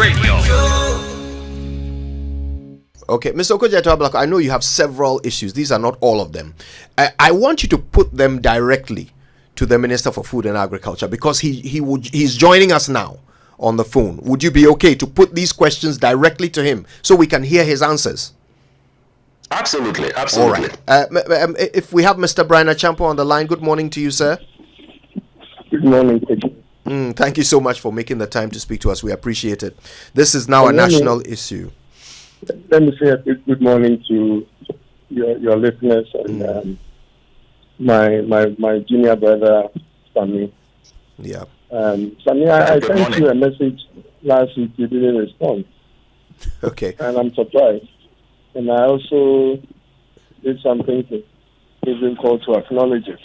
Radio. Okay, Mr. Okudzeto Ablakwa, I know you have several issues. These are not all of them. I want you to put them directly to the Minister for Food and Agriculture, because he's joining us now on the phone. Would you be okay to put these questions directly to him so we can hear his answers? Absolutely. All right. If we have Mr. Bryan Acheampong on the line, good morning to you, sir. Good morning. Thank you so much for making the time to speak to us. We appreciate it. This is now a national issue. Let me say a good morning to your listeners and my junior brother, Sammy. Yeah. Sammy, I sent you a message last week. You didn't respond. Okay. And I'm surprised. And I also did something to even call to acknowledge it.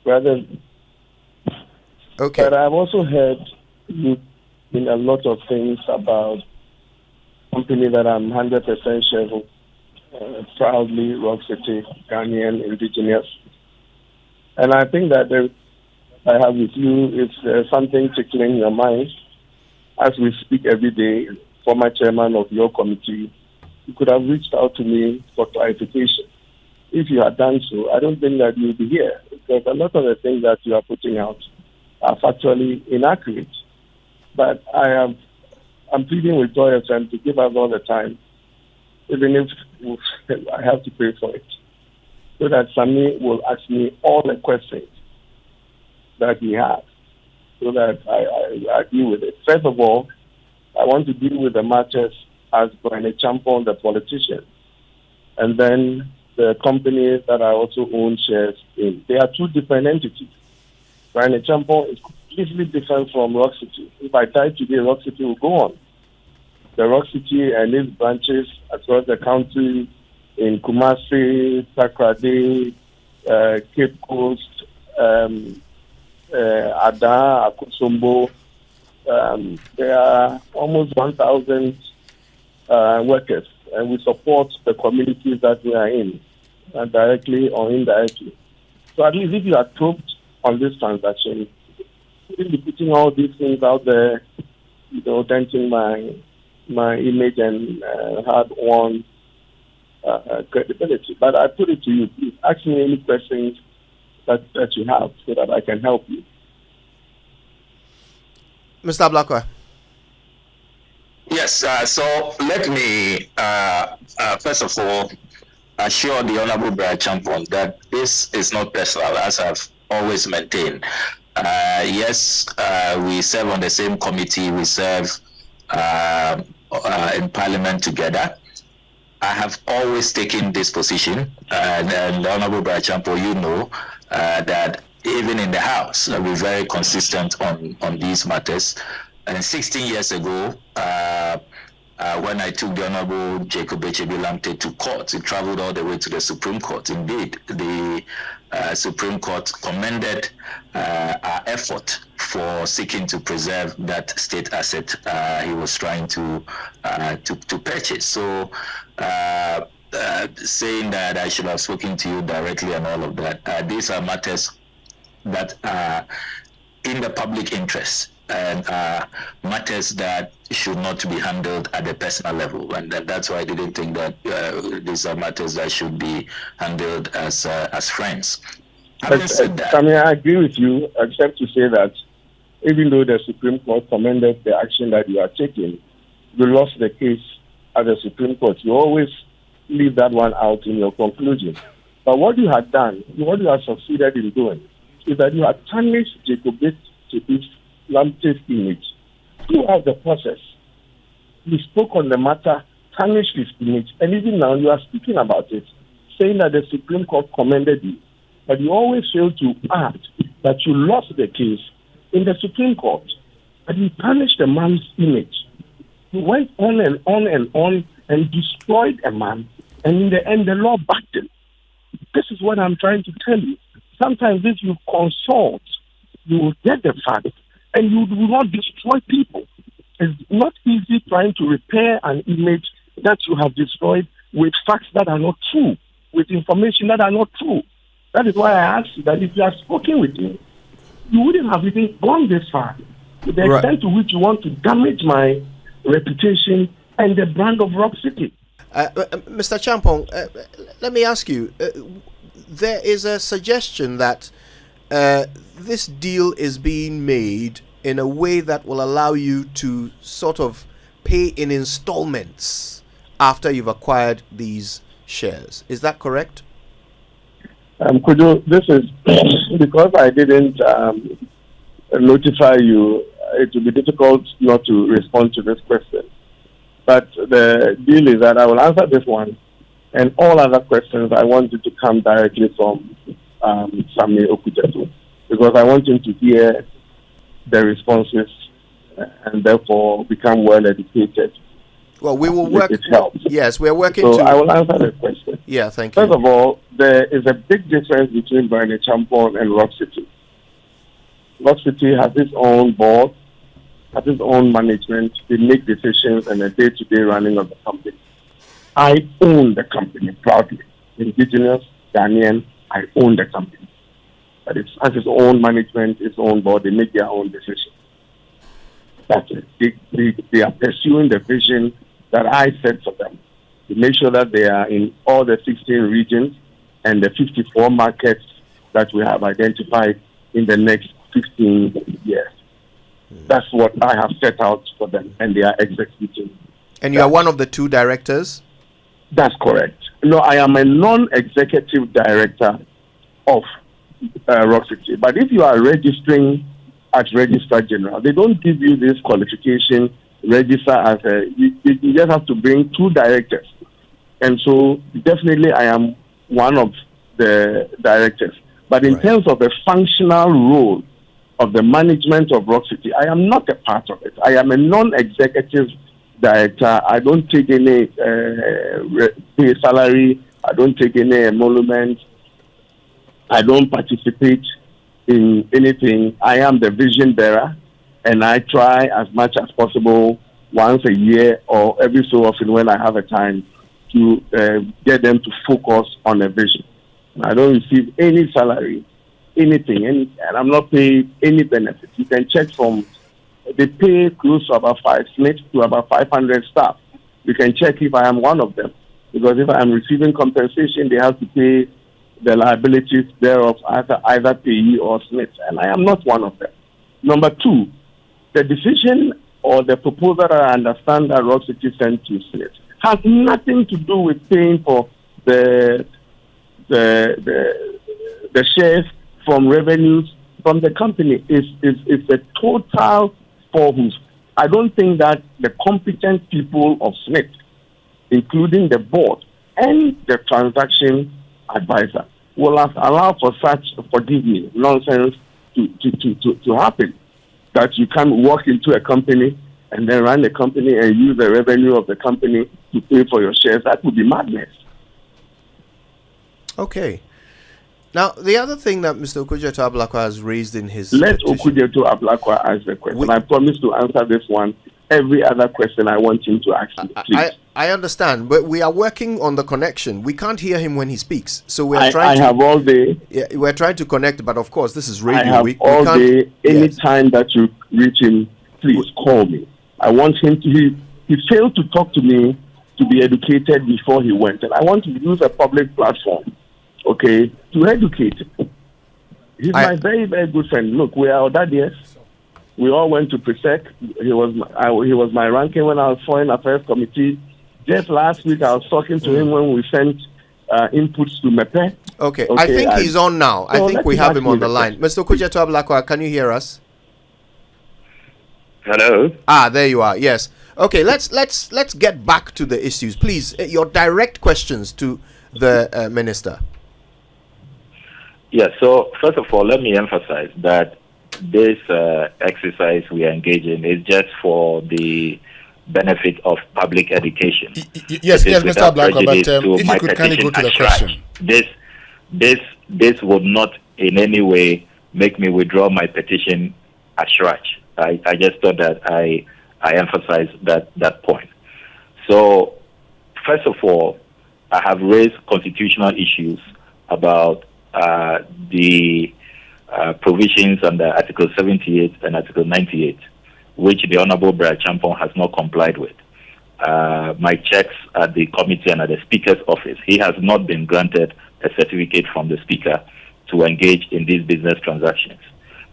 Rather, okay. But I've also heard you in a lot of things about company that I'm 100% sure of, proudly Rock City, Ghanaian, indigenous. And I think that I have with you, it's something tickling your mind. As we speak every day, former chairman of your committee, you could have reached out to me for clarification. If you had done so, I don't think that you'd be here, because a lot of the things that you are putting out are factually inaccurate. But I'm pleading with Joy FM to give us all the time, even if I have to pay for it, so that Sammy will ask me all the questions that he has, so that I deal with it. First of all, I want to deal with the matters as Bryan Acheampong, the politician, and then the company that I also own shares in. They are two different entities. Bryan Acheampong is completely different from Rock City. If I die today, Rock City will go on. The Rock City and its branches across the country in Kumasi, Takrady, Cape Coast, Ada, Akosombo. There are almost 1,000 workers, and we support the communities that we are in, directly or indirectly. So at least if you are probed on this transaction, you shouldn't be putting all these things out there, denting my image and hard-won credibility. But I put it to you, please ask me any questions that you have so that I can help you. Mr. Ablakwa. Yes, so let me, first of all, assure the Honorable Bryan Acheampong that this is not personal, as I've always maintained. Yes, we serve on the same committee, we serve in Parliament together. I have always taken this position, and the Honorable Bryan Acheampong, that even in the House, we're very consistent on these matters. And 16 years ago, when I took the Honorable Jacob Echebilamte to court, it traveled all the way to the Supreme Court. Indeed, the Supreme Court commended our effort for seeking to preserve that state asset he was trying to purchase. So, saying that I should have spoken to you directly and all of that, these are matters that are in the public interest, and matters that should not be handled at the personal level, and that's why I didn't think that these are matters that should be handled as friends. Having said that, I mean, I agree with you, except to say that even though the Supreme Court commended the action that you are taking, you lost the case at the Supreme Court. You always leave that one out in your conclusion. But what you have done, what you have succeeded in doing, is that you have tarnished Jacob Lamte's image throughout the process. You spoke on the matter, tarnished his image, and even now you are speaking about it, saying that the Supreme Court commended you. But you always fail to add that you lost the case in the Supreme Court, and you tarnished the man's image. You went on and on and on and destroyed a man, and in the end the law backed him. This is what I'm trying to tell you. Sometimes if you consult, you will get the fact, and you will not destroy people. It's not easy trying to repair an image that you have destroyed with facts that are not true, with information that are not true. That is why I asked you that if you had spoken with me, you wouldn't have even gone this far. To the extent to which you want to damage my reputation, and the brand of Rock City. Mr. Acheampong, let me ask you, there is a suggestion that this deal is being made in a way that will allow you to sort of pay in installments after you've acquired these shares. Is that correct? This is because I didn't notify you. It will be difficult not to respond to this question. But the deal is that I will answer this one, and all other questions I want you to come directly from Sammy Okudzeto, because I want him to hear the responses and therefore become well educated. Well, we will work. It helps. Yes, we are working. So I will answer the question. Yeah, thank you. First of all, there is a big difference between Bryan Acheampong and Rock City. Rock City has its own board, has its own management. They make decisions and the day-to-day running of the company. I own the company proudly. Indigenous, Ghanaian, I own the company. But it has its own management, its own board. They make their own decisions. That's it. They are pursuing the vision that I set for them, to make sure that they are in all the 16 regions and the 54 markets that we have identified in the next 15 years. That's what I have set out for them, and they are executing. And you are one of the two directors? That's correct. No, I am a non-executive director of Rock City. But if you are registering at Registrar General, they don't give you this qualification, register as you just have to bring two directors. And so definitely I am one of the directors. But in terms of the functional role of the management of Rock City, I am not a part of it. I am a non-executive director. I don't take any pay salary. I don't take any emolument. I don't participate in anything. I am the vision bearer, and I try as much as possible once a year or every so often when I have a time to get them to focus on a vision. I don't receive any salary, anything, and I'm not paid any benefits. You can check from, they pay close to about 5 SSNIT to about 500 staff. You can check if I am one of them, because if I am receiving compensation, they have to pay the liabilities thereof, either payee or SSNIT, and I am not one of them. Number two, the decision or the proposal that I understand that Rock City sent to SSNIT has nothing to do with paying for the shares from revenues from the company. It's a total forward. I don't think that the competent people of SSNIT, including the board and the transaction advisor, will allow for such, forgive me, nonsense to happen. That you can walk into a company and then run the company and use the revenue of the company to pay for your shares. That would be madness. Okay. Now, the other thing that Mr. Okudzeto Ablakwa has raised in his Let petition, Okudzeto Ablakwa ask the question. I promise to answer this one. Every other question I want him to ask me, please. I understand, but we are working on the connection. We can't hear him when he speaks, so we are trying. I have all day. Yeah, we're trying to connect, but of course, this is radio. I have all day. Any time that you reach him, please call me. I want him to. He failed to talk to me to be educated before he went, and I want to use a public platform, okay, to educate him. He's my very, very good friend. Look, we are Odadies. We all went to PRESEC. He was my ranking when I was Foreign Affairs Committee. Just last week, I was talking to him when we sent inputs to MEPE. Okay, I think he's on now. I think we have him on the line. Mr. Okudzeto Ablakwa, can you hear us? Hello. There you are. Yes. Okay, let's get back to the issues, please. Your direct questions to the minister. Yes. So first of all, let me emphasize that this exercise we are engaging is just for the benefit of public education. Yes, Mr. Ablakwa, but if you could kindly go to the question. This would not in any way make me withdraw my petition at scratch. I just thought that I emphasize that point. So, first of all, I have raised constitutional issues about the provisions under Article 78 and Article 98 which the Honorable Bryan Acheampong has not complied with. My checks at the committee and at the Speaker's office, he has not been granted a certificate from the Speaker to engage in these business transactions.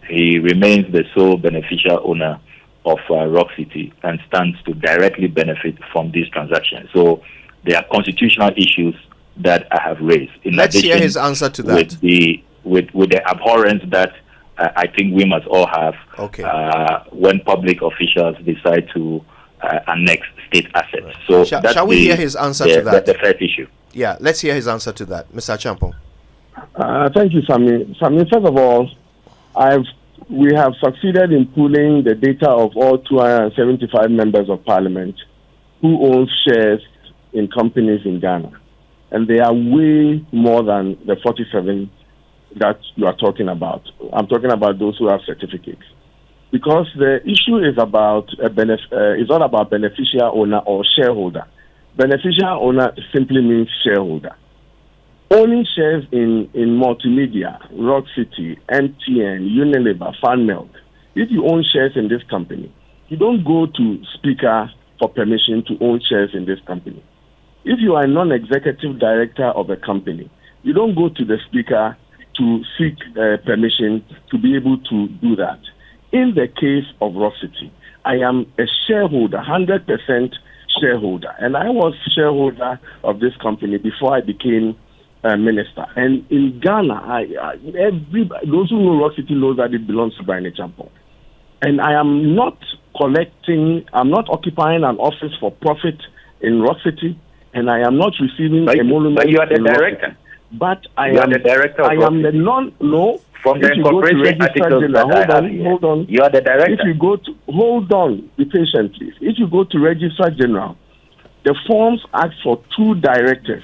He remains the sole beneficial owner of Rock City and stands to directly benefit from these transactions. So there are constitutional issues that I have raised. Let's hear his answer to that. With the abhorrence that I think we must all have when public officials decide to annex state assets. Right. So shall we hear his answer to that? The first issue. Yeah, let's hear his answer to that, Mr. Acheampong. Thank you, Sami. First of all, we have succeeded in pooling the data of all 275 members of parliament who own shares in companies in Ghana. And they are way more than the 47 that you are talking about. I'm talking about those who have certificates. Because the issue is about it's not about beneficial owner or shareholder. Beneficial owner simply means shareholder. Owning shares in Multimedia, Rock City, MTN, Unilever, FanMilk, if you own shares in this company, you don't go to Speaker for permission to own shares in this company. If you are a non-executive director of a company, you don't go to the Speaker to seek permission to be able to do that. In the case of Rock City, I am a shareholder, 100% shareholder, and I was shareholder of this company before I became minister. And in Ghana, those who know Rock City know that it belongs to Bryan Acheampong. And I am not occupying an office for profit in Rock City, and I am not receiving emolument. But you are the director. But I am the director. I am the from the incorporation articles hold on. You are the director. If you go to hold on, be patient, please. If you go to Registrar General, the forms ask for 2 directors.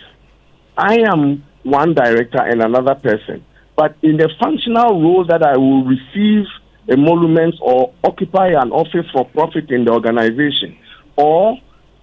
I am one director and another person. But in the functional role that I will receive emoluments or occupy an office for profit in the organization, or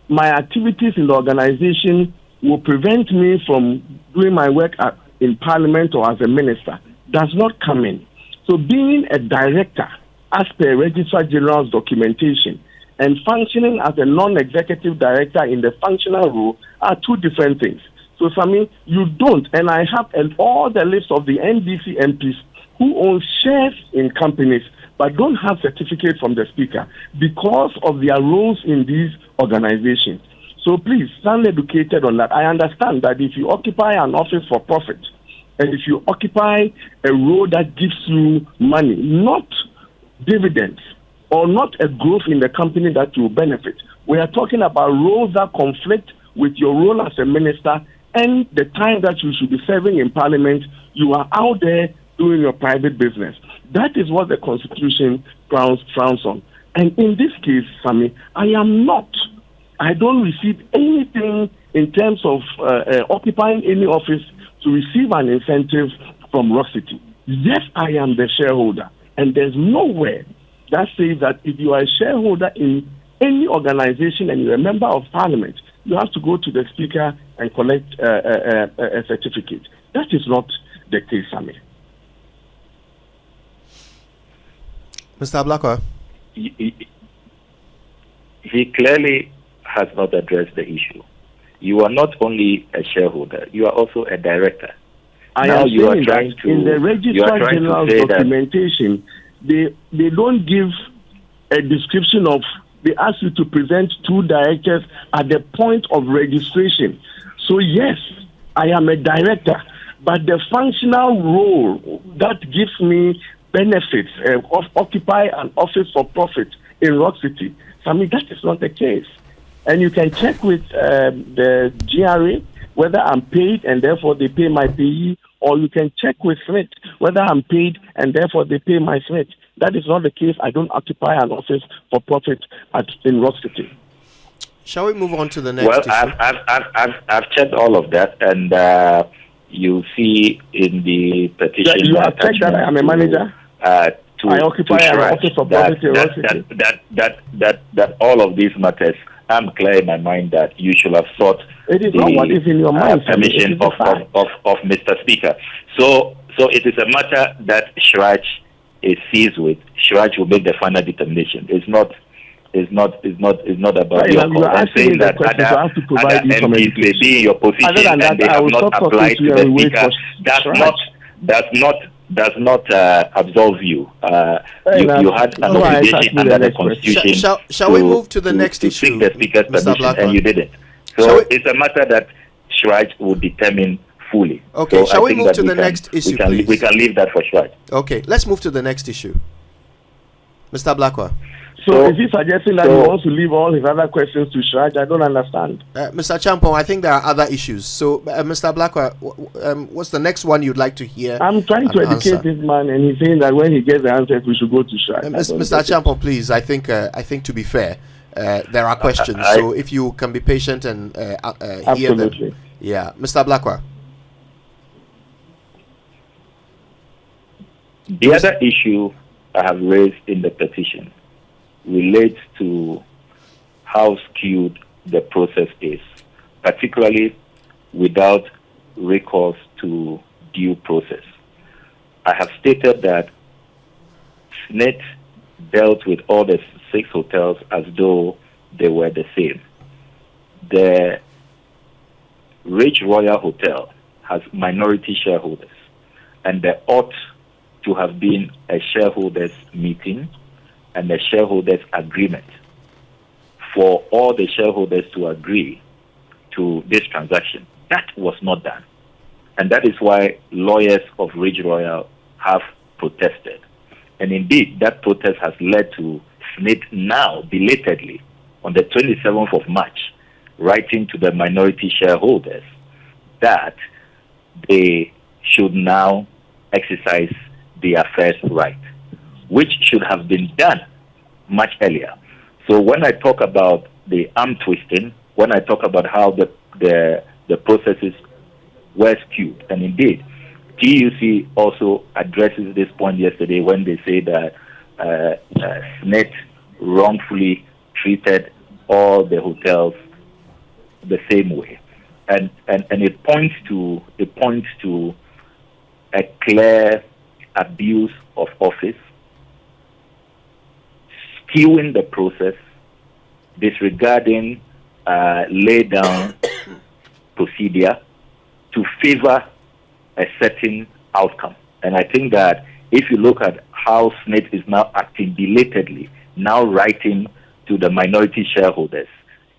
my activities in the organization will prevent me from doing my work in Parliament or as a minister, does not come in. So being a director, as per Registrar General's documentation, and functioning as a non-executive director in the functional role are 2 different things. So, Sami, you don't, and I have all the list of the NDC MPs who own shares in companies but don't have certificates from the Speaker because of their roles in these organizations. So please, stand educated on that. I understand that if you occupy an office for profit, and if you occupy a role that gives you money, not dividends, or not a growth in the company that you benefit, we are talking about roles that conflict with your role as a minister and the time that you should be serving in Parliament, you are out there doing your private business. That is what the Constitution frowns on. And in this case, Sami, I don't receive anything in terms of occupying any office to receive an incentive from Rock City. Yes, I am the shareholder. And there's nowhere that says that if you are a shareholder in any organization and you're a member of Parliament, you have to go to the Speaker and collect a certificate. That is not the case, Sami. Mr. Ablakwa? He clearly has not addressed the issue. You are not only a shareholder, you are also a director. In the Registrar General's documentation, they don't give a description of, they ask you to present 2 directors at the point of registration. So yes, I am a director, but the functional role that gives me benefits of occupy an office for profit in Rock City, I mean, that is not the case. And you can check with the GRA whether I'm paid and therefore they pay my payee, or you can check with SSNIT whether I'm paid and therefore they pay my SSNIT. That is not the case. I don't occupy an office for profit in Rock City. Shall we move on to the next issue? I've checked all of that, and you see in the petition. Yeah, you have checked that I am a manager. I occupy an office for profit in Rock City. That all of these matters, I'm clear in my mind that you should have sought permission of Mr. Speaker. So it is a matter that Shraj is seized with, Shraj will make the final determination. It's not about your call. I'm saying that other MPs may be in your position and they have not applied to the speaker. Does not absolve you. You had an obligation under the Constitution. Shall we move to the next issue? To seek the speaker's permission, and you didn't. So it's a matter that Shraj will determine fully. Okay, so shall we move to the next issue, please? We can leave that for Shraj. Okay, let's move to the next issue. Mr. Ablakwa. So is he suggesting that he wants to leave all his other questions to Shraj? I don't understand. Mr. Acheampong, I think there are other issues. So, Mr. Ablakwa, what's the next one you'd like to hear? I'm trying to educate this man, and he's saying that when he gets the answers, we should go to Shraj. Mr. Acheampong, please, I think to be fair, there are questions. So if you can be patient and hear them. Yeah. Mr. Ablakwa. The other issue I have raised in the petition relates to how skewed the process is, particularly without recourse to due process. I have stated that SSNIT dealt with all the 6 hotels as though they were the same. The Ridge Royal Hotel has minority shareholders, and there ought to have been a shareholders meeting and a shareholders agreement for all the shareholders to agree to this transaction. That was not done. And that is why lawyers of Ridge Royal have protested. And indeed, that protest has led to SSNIT now, belatedly, on the 27th of March, writing to the minority shareholders that they should now exercise their first right, which should have been done much earlier. So when I talk about the arm twisting, when I talk about how the processes were skewed, and indeed, TUC also addresses this point yesterday when they say that SSNIT wrongfully treated all the hotels the same way, and it points to a clear abuse of office, skewing the process, disregarding lay down procedure to favor a certain outcome. And I think that if you look at how SSNIT is now acting belatedly, now writing to the minority shareholders,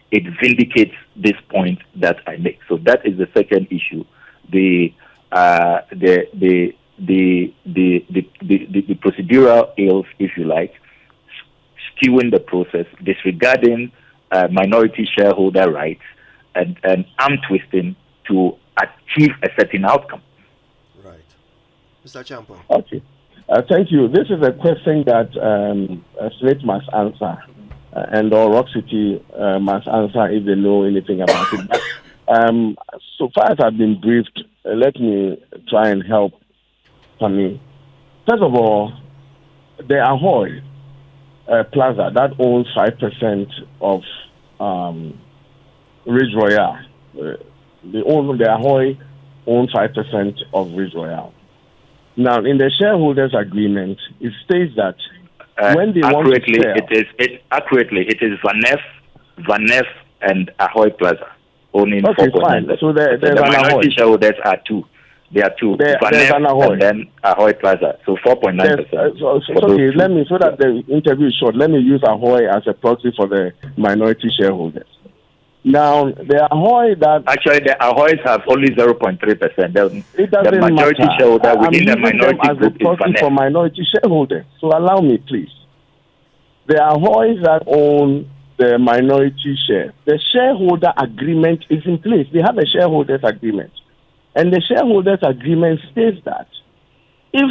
it vindicates this point that I make. So that is the second issue. The procedural ills, if you like, skewing the process, disregarding minority shareholder rights, and arm twisting to achieve a certain outcome. Right. Mr. Acheampong. Okay. Thank you. This is a question that SSNIT must answer, or Rock City must answer if they know anything about it. But, so far as I've been briefed, let me try and help me. First of all, the Ahoy Plaza that owns 5% of Ridge Royal. The Ahoy owns 5% of Ridge Royal. Now, in the shareholders agreement, it states that when they want to sell, it is Vanef and Ahoy Plaza owning 4.9%. So there's the minority shareholders are two. There are two. Vanef and then Ahoy Plaza. So 4.9%. Okay, let me, so that the interview is short, let me use Ahoy as a proxy for the minority shareholders. Now, the Ahoy that... Actually, the Ahoys have only 0.3%. The majority matter. shareholder within the minority group is Vanef. For minority shareholders. So allow me, please. The Ahoys that own the minority share, the shareholder agreement is in place. They have a shareholders agreement. And the shareholders agreement states that if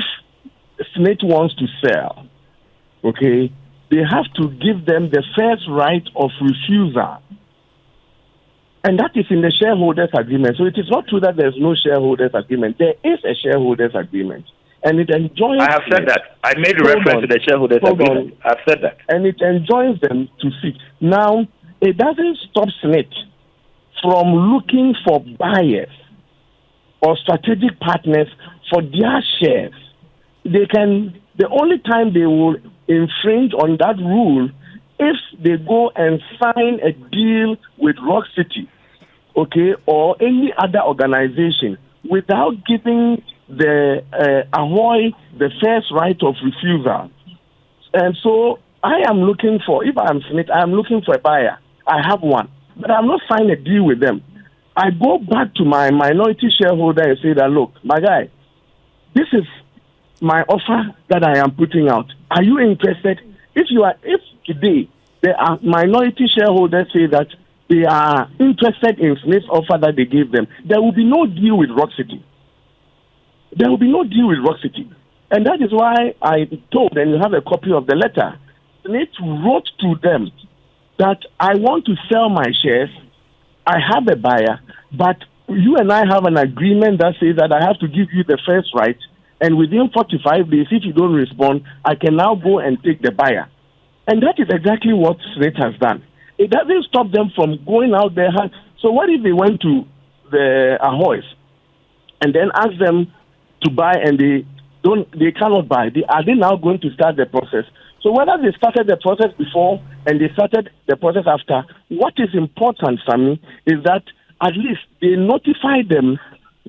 SSNIT wants to sell, okay, they have to give them the first right of refusal. And that is in the shareholders agreement. So it is not true that there's no shareholders agreement. There is a shareholders agreement. And it enjoins... I have said that. I made reference to the shareholders agreement. I've said that. And it enjoins them to seek. Now, it doesn't stop SSNIT from looking for buyers or strategic partners for their shares. They can The only time they will infringe on that rule if they go and sign a deal with Rock City, okay, or any other organization without giving the Ahoy the first right of refusal. And so I am looking for, if I'm SSNIT, I am looking for a buyer. I have one, but I'm not signing a deal with them. I go back to my minority shareholder and say that, look, my guy, this is my offer that I am putting out. Are you interested? If today there are minority shareholders say that they are interested in SSNIT's offer that they gave them, there will be no deal with Rock City. There will be no deal with Rock City. And that is why I told, and you have a copy of the letter, SSNIT wrote to them that I want to sell my shares, I have a buyer, but you and I have an agreement that says that I have to give you the first right, and within 45 days, if you don't respond, I can now go and take the buyer. And that is exactly what SSNIT has done. It doesn't stop them from going out there. So what if they went to the Ahoys and then asked them to buy and they cannot buy? Are they now going to start the process? So whether they started the process before and they started the process after, what is important, Sammy, is that at least they notified them,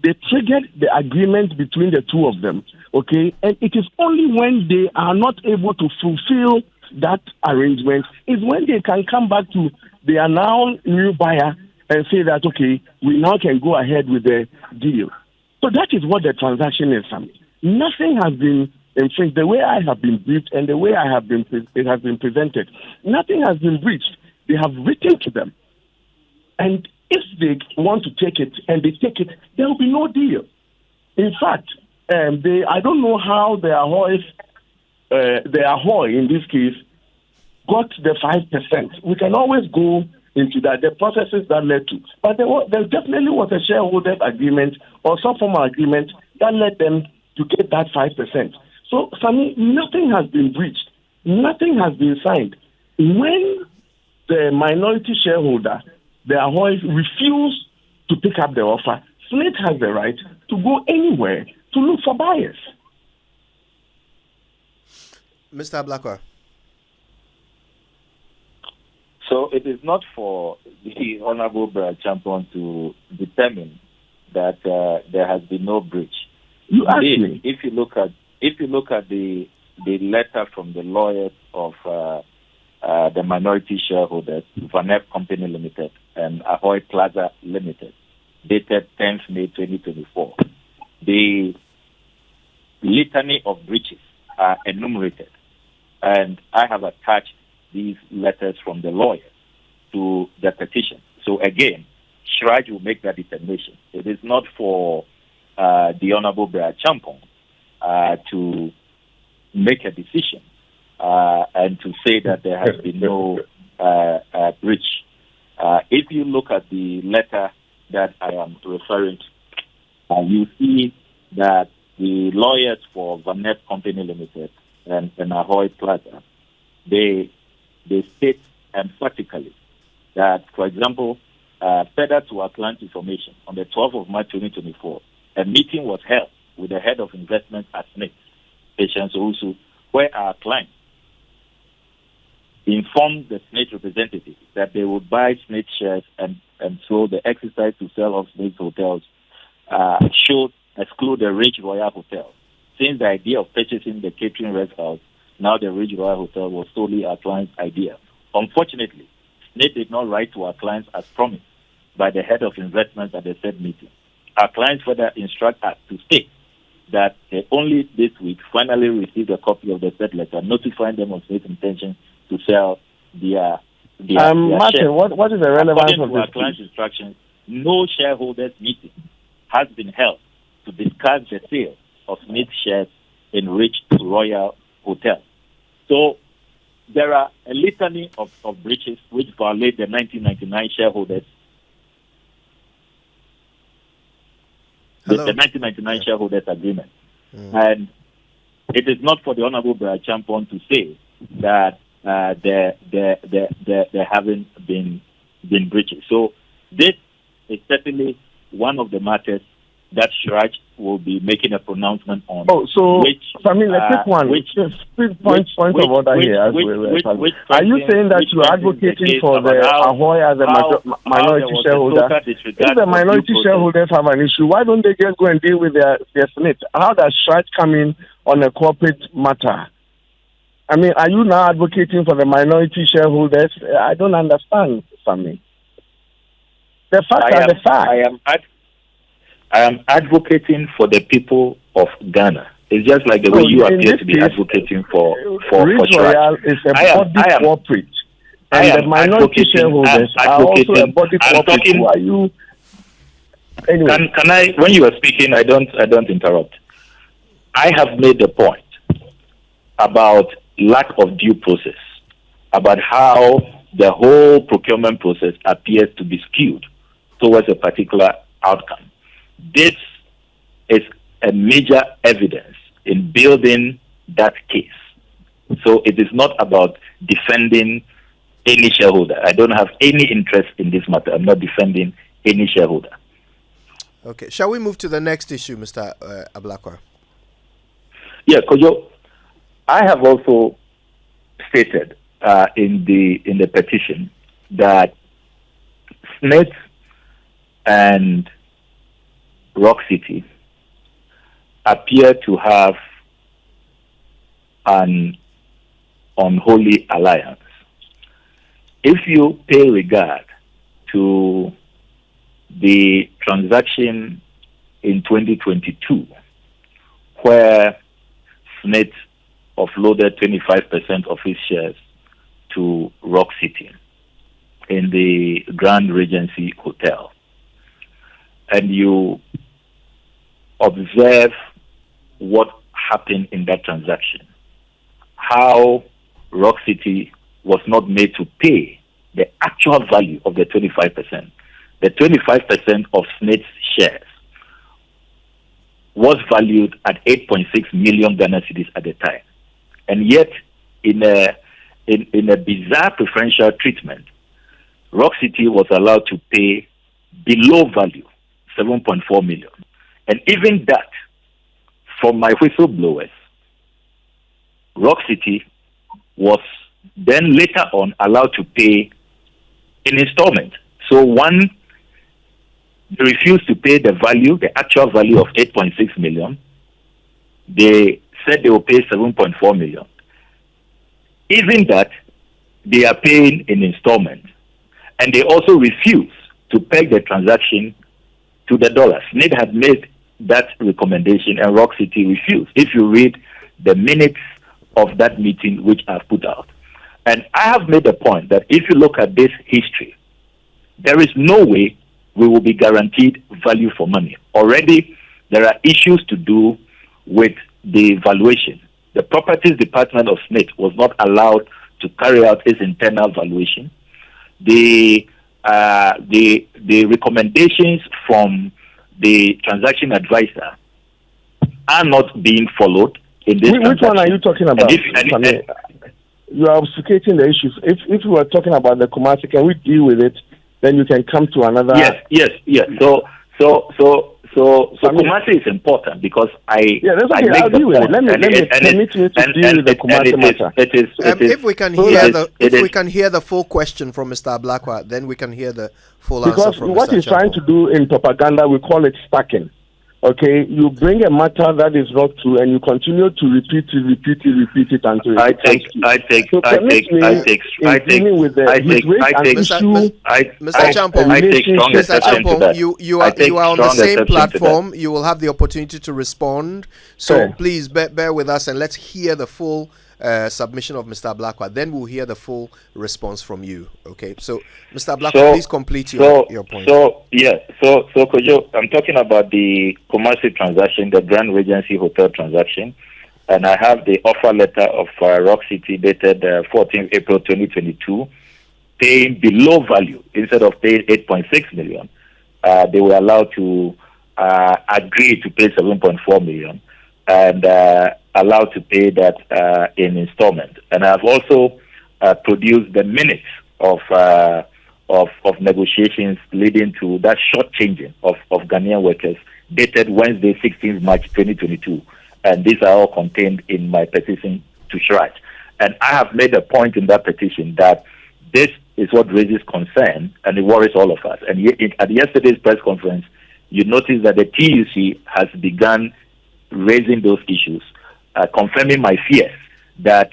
they triggered the agreement between the two of them, okay? And it is only when they are not able to fulfill that arrangement is when they can come back to their now new buyer and say that, okay, we now can go ahead with the deal. So that is what the transaction is, Sammy. Nothing has been infringed. The way I have been briefed and the way it has been presented, nothing has been breached. They have written to them. And if they want to take it and they take it, there will be no deal. In fact, I don't know how the Ahoy in this case got the 5%. We can always go into that, the processes that led to. But there definitely was a shareholders agreement or some form of agreement that led them to get that 5%. So, Sammy, nothing has been breached. Nothing has been signed. When the minority shareholder, the Ahoy, refuse to pick up the offer, SSNIT has the right to go anywhere to look for buyers. Mr. Ablakwa. So it is not for the Honorable Acheampong to determine that there has been no breach. You asked me. If you look at the letter from the lawyers of the minority shareholders, Vanef Company Limited and Ahoy Plaza Limited, dated 10th May 2024, the litany of breaches are enumerated, and I have attached these letters from the lawyers to the petition. So again, Shraj will make that determination. It is not for the Honorable Acheampong to make a decision and to say that there has been no breach. If you look at the letter that I am referring to, you see that the lawyers for Vanef Company Limited and Ahoy Plaza, they state emphatically that, for example, further to our client information, on the 12th of March 2024, a meeting was held with the head of investment at SSNIT, Patience Owusu, where our client informed the SSNIT representative that they would buy SSNIT shares and so the exercise to sell off SSNIT hotels should exclude the Ridge Royal Hotel. Since the idea of purchasing the catering rest house, now the Ridge Royal Hotel, was solely our client's idea. Unfortunately, SSNIT did not write to our clients as promised by the head of investment at the said meeting. Our clients further instruct us to state that they only this week finally received a copy of the said letter notifying them of SSNIT's intention to sell their Martin, shares. what is the relevance According of to this? our client's instructions, no shareholders meeting has been held to discuss the sale of SSNIT shares in Ridge Royal Hotel. So there are a litany of breaches which violate the 1999 shareholders. The 1999 shareholders agreement. And it is not for the Honorable Acheampong to say that there haven't been breaches. So this is certainly one of the matters that Shraj will be making a pronouncement on. Oh, so which, let's take one. Point of order here. Are you saying that you are advocating for the Ahoy as a minority shareholder? If the minority shareholders have an issue, why don't they just go and deal with their SSNIT? How does SSNIT come in on a corporate matter? I mean, are you now advocating for the minority shareholders? I don't understand, Sammy. The facts are the facts. I am advocating for the people of Ghana. It's just like the way you appear to be advocating for Royal is a body corporate. And the minority shareholders are also a body corporate. Who are you? Anyway. Can I, when you are speaking, I don't interrupt. I have made the point about lack of due process, about how the whole procurement process appears to be skewed towards a particular outcome. This is a major evidence in building that case. So it is not about defending any shareholder. I don't have any interest in this matter. I'm not defending any shareholder. Okay. Shall we move to the next issue, Mr. Ablakwa? Yeah, Kojo, I have also stated in the petition that SSNIT and Rock City appear to have an unholy alliance. If you pay regard to the transaction in 2022, where SSNIT offloaded 25% of his shares to Rock City in the Grand Regency Hotel, and you observe what happened in that transaction, how Rock City was not made to pay the actual value of the 25%. The 25% of SSNIT's shares was valued at 8.6 million Ghana cedis at the time. And yet, in a bizarre preferential treatment, Rock City was allowed to pay below value, 7.4 million. And even that, from my whistleblowers, Rock City was then later on allowed to pay in installment. So one, they refused to pay the value, the actual value of 8.6 million. They said they will pay 7.4 million. Even that, they are paying in installment. And they also refuse to peg the transaction to the dollar. SSNIT had made that recommendation and Rock City refused. If you read the minutes of that meeting, which I've put out. And I have made the point that if you look at this history, there is no way we will be guaranteed value for money. Already, there are issues to do with the valuation. The Properties Department of SSNIT was not allowed to carry out its internal valuation. The recommendations from the transaction advisor are not being followed in this transaction. Which one are you talking about? You are obfuscating the issues. If we are talking about the Kumasi, can we deal with it? Then you can come to another. Yes. So Kumasi is important because that's okay. I'll deal with it. Let me permit me to deal with the Kumasi matter. If we can hear the full question from Mr. Ablakwa, then we can hear the full answer from Mr. Because what he's trying to do in propaganda, we call it stacking. Okay, you bring a matter that is not true, and you continue to repeat it until I take you are on the same platform. You will have the opportunity to respond. So please bear with us and let's hear the full submission of Mr. Ablakwa. Then we'll hear the full response from you. Okay, so Mr. Ablakwa, please complete your point. So Kojo, I'm talking about the Kumasi transaction, the Grand Regency Hotel transaction, and I have the offer letter of Rock City dated 14th April 2022, paying below value instead of paying 8.6 million. They were allowed to agree to pay 7.4 million and allowed to pay that in installment. And I've also produced the minutes of negotiations leading to that short changing of Ghanaian workers dated Wednesday, 16th March 2022. And these are all contained in my petition to SSNIT. And I have made a point in that petition that this is what raises concern, and it worries all of us. And at yesterday's press conference, you notice that the TUC has begun raising those issues, confirming my fears that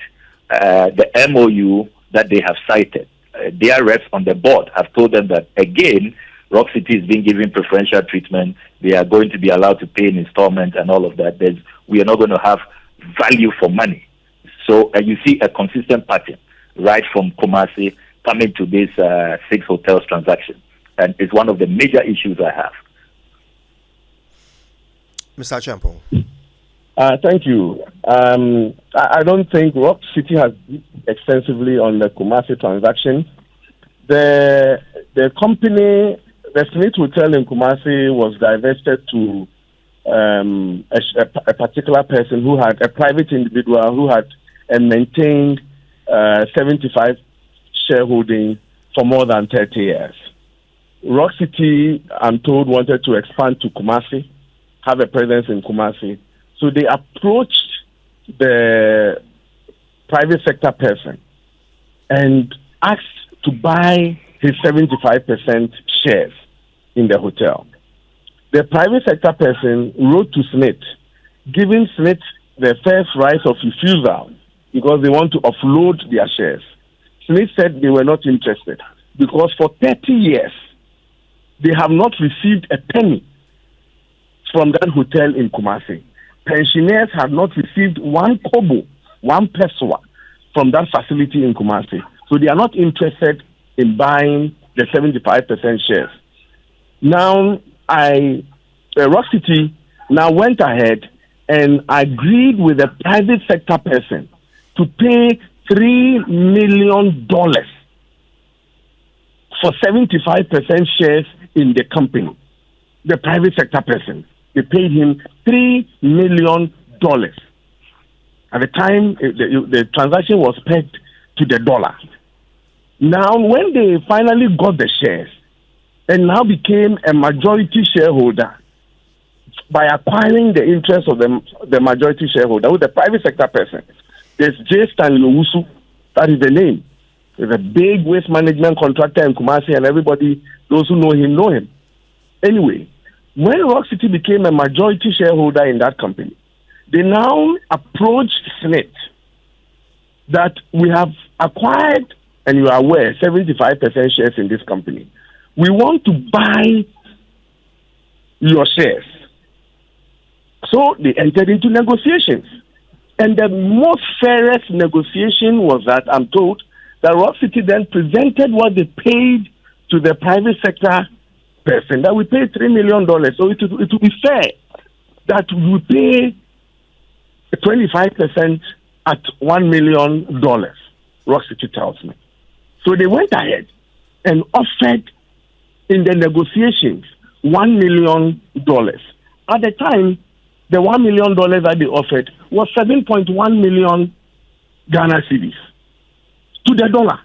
the MOU that they have cited, their reps on the board have told them that, again, Rock City is being given preferential treatment. They are going to be allowed to pay in installments and all of that. We are not going to have value for money. So you see a consistent pattern right from Kumasi coming to this 6 hotels transaction. And it's one of the major issues I have. Mr. Acheampong. Thank you. I don't think Rock City has extensively on the Kumasi transaction. The company, the SSNIT Hotel in Kumasi, was divested to a particular person who had, a private individual who had maintained 75 shareholding for more than 30 years. Rock City, I'm told, wanted to expand to Kumasi, have a presence in Kumasi. So they approached the private sector person and asked to buy his 75% shares in the hotel. The private sector person wrote to SSNIT, giving SSNIT the first right of refusal because they want to offload their shares. SSNIT said they were not interested because for 30 years, they have not received a penny from that hotel in Kumasi. Pensioners have not received one kobo, one pesewa from that facility in Kumasi. So they are not interested in buying the 75% shares. Now, Rock City now went ahead and agreed with the private sector person to pay $3 million for 75% shares in the company. The private sector person, they paid him $3 million. At the time, the transaction was pegged to the dollar. Now, when they finally got the shares and now became a majority shareholder by acquiring the interest of the majority shareholder with the private sector person, there's J. Stanley Owusu, that is the name. He's a big waste management contractor in Kumasi, and everybody, those who know him. Anyway, when Rock City became a majority shareholder in that company, they now approached SSNIT that we have acquired, and you are aware, 75% shares in this company. We want to buy your shares. So they entered into negotiations. And the most fairest negotiation was that, I'm told, that Rock City then presented what they paid to the private sector person, that we paid $3 million. So it would be fair that we pay 25% at $1 million, Rock City tells me. So they went ahead and offered in the negotiations $1 million. At the time, the $1 million that they offered was 7.1 million Ghana cedis to the dollar.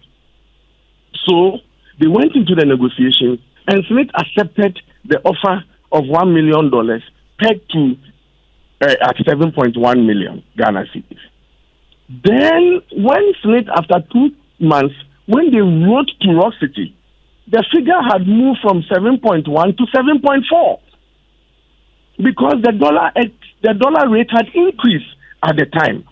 So they went into the negotiation, and SSNIT accepted the offer of $1 million pegged to at 7.1 million Ghana cedis. Then, when SSNIT, after 2 months, when they wrote to Rock City, the figure had moved from 7.1 to 7.4 because the dollar rate had increased at the time.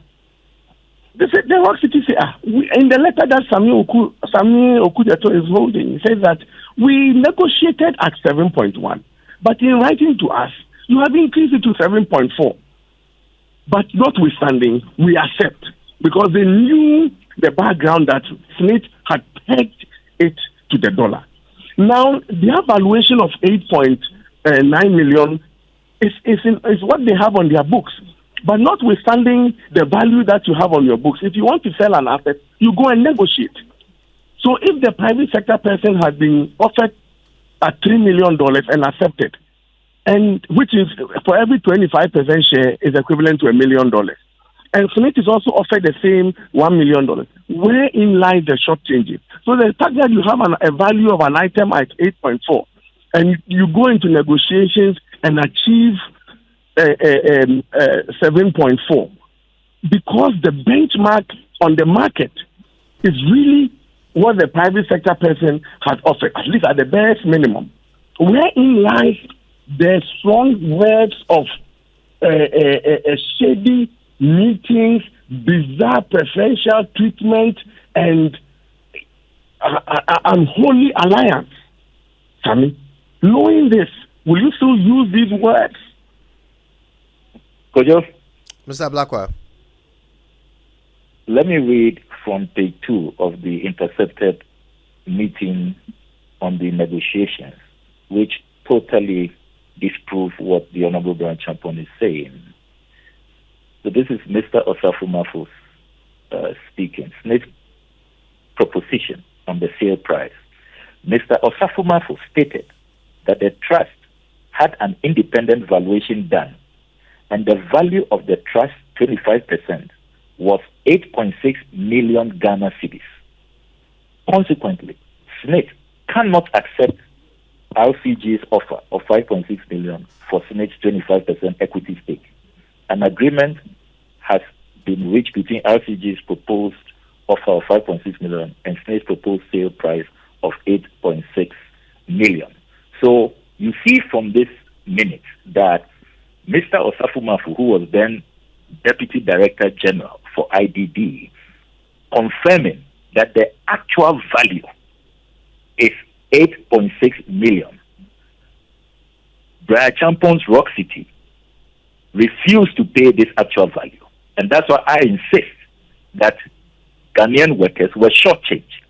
They said, the Rock City said, in the letter that Sami Okudzeto is holding, he says that we negotiated at 7.1, but in writing to us, you have increased it to 7.4. But notwithstanding, we accept because they knew the background that SSNIT had pegged it to the dollar. Now, the valuation of 8.9 million is what they have on their books. But notwithstanding the value that you have on your books, if you want to sell an asset, you go and negotiate. So if the private sector person had been offered at $3 million and accepted, and which is for every 25% share is equivalent to $1 million, and SSNIT is also offered the same $1 million, wherein lies the short changes. So the fact that you have a value of an item at 8.4, and you go into negotiations and achieve 7.4, because the benchmark on the market is really what the private sector person has offered, at least at the barest minimum. Wherein lies the strong words of shady meetings, bizarre preferential treatment, and unholy alliance. Sammy, knowing this, will you still use these words? Kojo, Mr. Ablakwa. let me read from page 2 of the intercepted meeting on the negotiations, which totally disprove what the Honorable Bryan Acheampong is saying. So this is Mr. Osafumafu's speaking. SSNIT proposition on the sale price. Mr. Osafumafu stated that the trust had an independent valuation done, and the value of the trust, 25%, was 8.6 million Ghana cedis. Consequently, SSNIT cannot accept RCG's offer of 5.6 million for SSNIT's 25% equity stake. An agreement has been reached between RCG's proposed offer of 5.6 million and SSNIT's proposed sale price of 8.6 million. So you see from this minute that Mr. Osafumafu, who was then Deputy Director General for IDD, confirming that the actual value is 8.6 million. Bryan Acheampong's Rock City refused to pay this actual value. And that's why I insist that Ghanaian workers were shortchanged.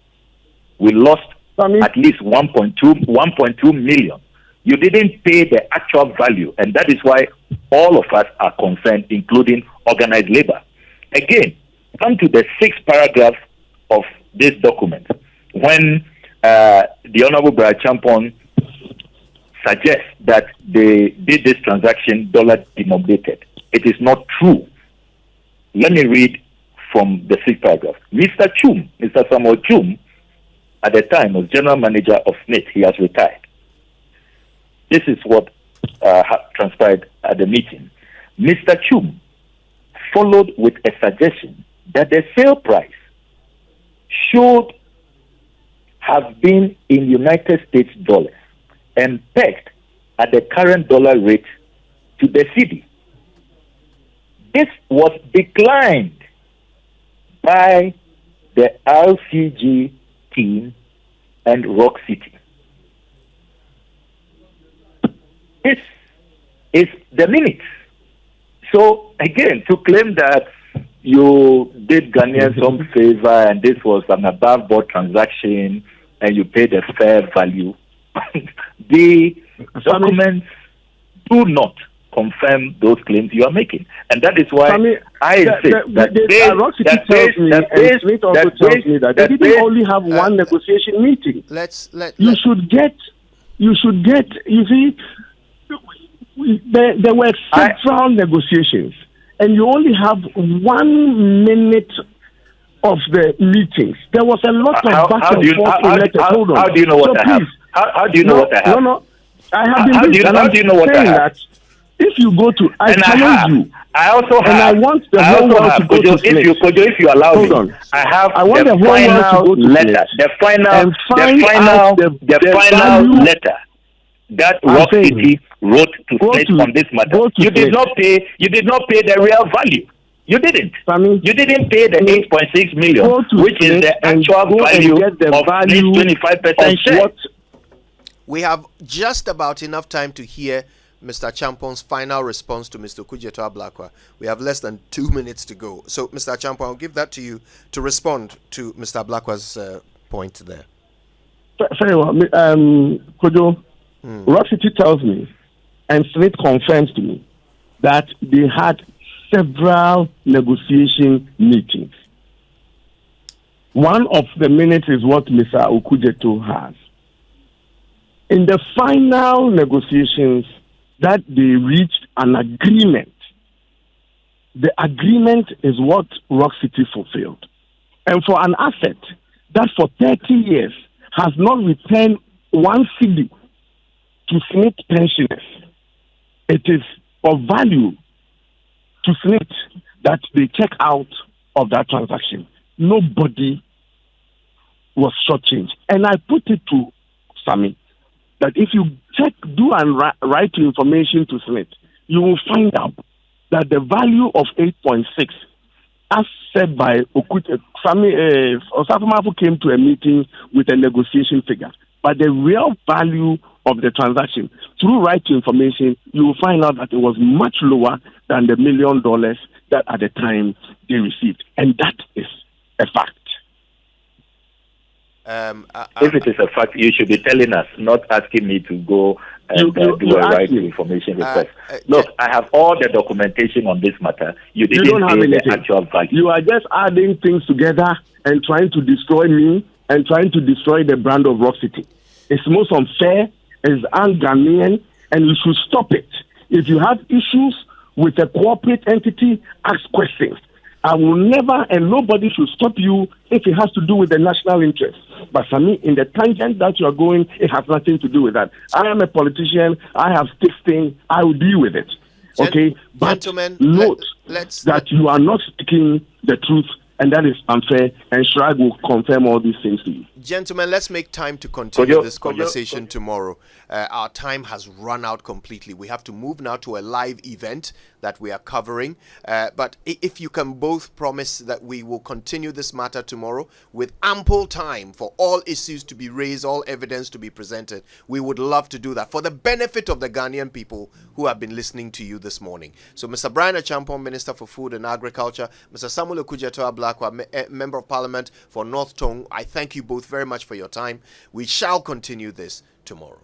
We lost at least 1.2 million. You didn't pay the actual value, and that is why all of us are concerned, including organized labor. Again, come to the 6th paragraph of this document, when the Honorable Bryan Acheampong suggests that they did this transaction dollar denominated. It is not true. Let me read from the 6th paragraph. Mr. Samuel Chum, at the time was General Manager of SSNIT. He has retired. This is what transpired at the meeting. Mr. Chum followed with a suggestion that the sale price should have been in United States dollars and pegged at the current dollar rate to the cedi. This was declined by the RCG team and Rock City. This is the minutes. So again, to claim that you did Ghanaians some favor and this was an above board transaction and you paid a fair value, the documents do not confirm those claims you are making. And that is why I insist that they didn't only have one negotiation meeting. You see, there were several negotiations, and you only have 1 minute of the meetings. There was a lot of back and forth. Hold on. How do you know what I have? How do you know what I have? No. I have been how do you know what I have? That if you go to, I challenge you. I also have. And I want the whole world to go to if you allow me. On. I want the final letter. The final letter that Rock City wrote to SSNIT on this matter. You did not pay the real value. You didn't. You didn't pay the 8.6 million, which is the actual value of SSNIT's 25% share. We have just about enough time to hear Mr. Acheampong's final response to Mr. Okudzeto Ablakwa. We have less than 2 minutes to go. So, Mr. Acheampong, I'll give that to you to respond to Mr. Ablakwa's point there. Very well. Kojo, Rock City tells me, and SSNIT confirms to me, that they had several negotiation meetings. One of the minutes is what Mr. Okudzeto has. In the final negotiations, that they reached an agreement. The agreement is what Rock City fulfilled. And for an asset that for 30 years has not returned 1 cedi to SSNIT pensioners, it is of value to SSNIT that they check out of that transaction. Nobody was shortchanged. And I put it to Sami that if you do and write information to SSNIT, you will find out that the value of 8.6, as said by Okudzeto, Osafo came to a meeting with a negotiation figure. But the real value of the transaction, through right to information, you will find out that it was much lower than the $1 million that at the time they received. And that is a fact. If it is a fact, you should be telling us, not asking me to go and do a right to information request. Look, I have all the documentation on this matter. You didn't don't have the anything. actual value. You are just adding things together and trying to destroy me and trying to destroy the brand of Rock City. It's most unfair, it's un-Ghanaian, and you should stop it. If you have issues with a corporate entity, ask questions. I will never, and nobody should stop you if it has to do with the national interest. But for me, in the tangent that you are going, it has nothing to do with that. I am a politician. I have this thing. I will deal with it. Okay? But gentlemen, note let's that you are not speaking the truth, and that is unfair, and Shrag will confirm all these things to you. Gentlemen, let's make time to continue this conversation tomorrow. Our time has run out completely. We have to move now to a live event that we are covering. But if you can both promise that we will continue this matter tomorrow with ample time for all issues to be raised, all evidence to be presented, we would love to do that for the benefit of the Ghanaian people who have been listening to you this morning. So Mr. Bryan Acheampong, Minister for Food and Agriculture, Mr. Samuel Okudzeto Ablakwa, Member of Parliament for North Tongue, I thank you both very much for your time. We shall continue this tomorrow.